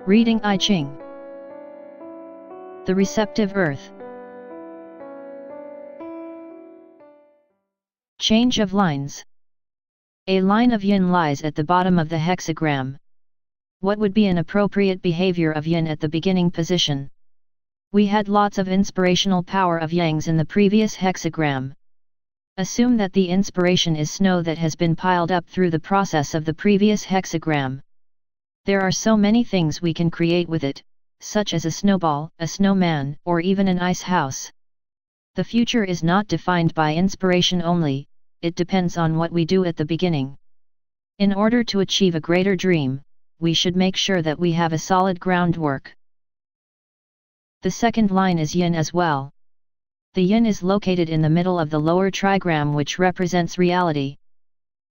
Reading I-Ching. The receptive earth. Change of lines. A line of yin lies at the bottom of the hexagram. What would be an appropriate behavior of yin at the beginning position? We had lots of inspirational power of yangs in the previous hexagram. Assume that the inspiration is snow that has been piled up through the process of the previous hexagram. There are so many things we can create with it, such as a snowball, a snowman, or even an ice house. The future is not defined by inspiration only, it depends on what we do at the beginning. In order to achieve a greater dream, we should make sure that we have a solid groundwork. The second line is yin as well. The yin is located in the middle of the lower trigram, which represents reality.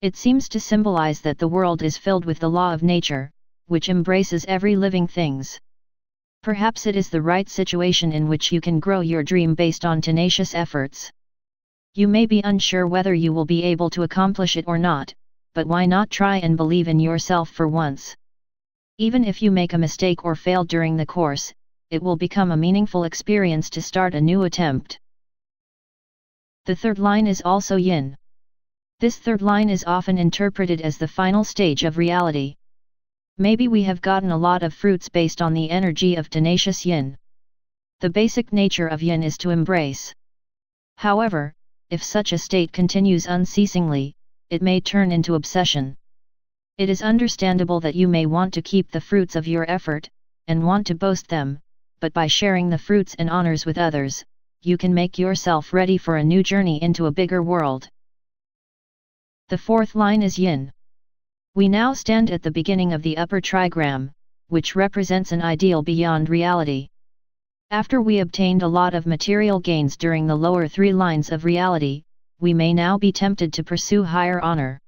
It seems to symbolize that the world is filled with the law of nature, which embraces every living things. Perhaps it is the right situation in which you can grow your dream based on tenacious efforts. You may be unsure whether you will be able to accomplish it or not, but why not try and believe in yourself for once? Even if you make a mistake or fail during the course, it will become a meaningful experience to start a new attempt. The third line is also yin. This third line is often interpreted as the final stage of reality. Maybe we have gotten a lot of fruits based on the energy of tenacious yin. The basic nature of yin is to embrace. However, if such a state continues unceasingly, it may turn into obsession. It is understandable that you may want to keep the fruits of your effort, and want to boast them, but by sharing the fruits and honors with others, you can make yourself ready for a new journey into a bigger world. The fourth line is yin. We now stand at the beginning of the upper trigram, which represents an ideal beyond reality. After we obtained a lot of material gains during the lower three lines of reality, we may now be tempted to pursue higher honor.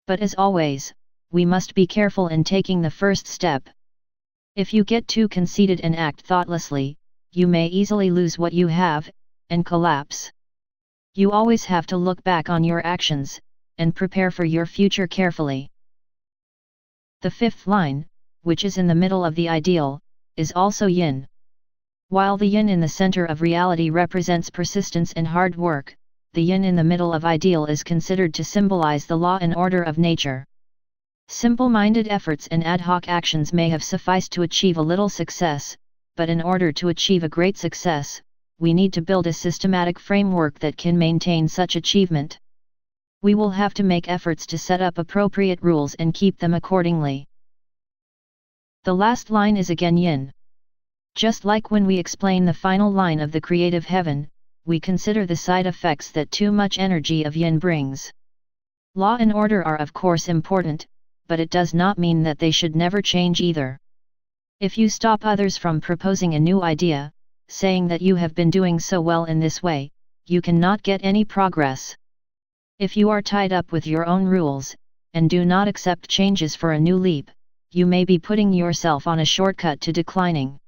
But as always, we must be careful in taking the first step. If you get too conceited and act thoughtlessly, you may easily lose what you have, and collapse. You always have to look back on your actions, and prepare for your future carefully. The fifth line, which is in the middle of the ideal, is also yin. While the yin in the center of reality represents persistence and hard work, the yin in the middle of ideal is considered to symbolize the law and order of nature. Simple-minded efforts and ad hoc actions may have sufficed to achieve a little success, but in order to achieve a great success, we need to build a systematic framework that can maintain such achievement. We will have to make efforts to set up appropriate rules and keep them accordingly. The last line is again yin. Just like when we explain the final line of the creative heaven, we consider the side effects that too much energy of yin brings. Law and order are of course important, but it does not mean that they should never change either. If you stop others from proposing a new idea, saying that you have been doing so well in this way, you cannot get any progress. If you are tied up with your own rules, and do not accept changes for a new leap, you may be putting yourself on a shortcut to declining.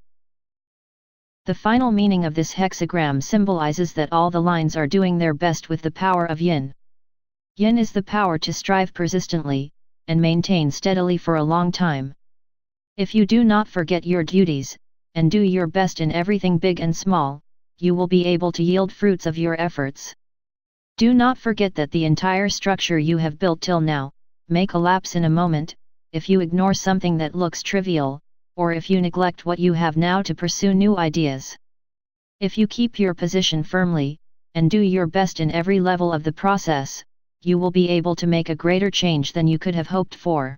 The final meaning of this hexagram symbolizes that all the lines are doing their best with the power of yin. Yin is the power to strive persistently, and maintain steadily for a long time. If you do not forget your duties, and do your best in everything big and small, you will be able to yield fruits of your efforts. Do not forget that the entire structure you have built till now may collapse in a moment, if you ignore something that looks trivial, or if you neglect what you have now to pursue new ideas. If you keep your position firmly, and do your best in every level of the process, you will be able to make a greater change than you could have hoped for.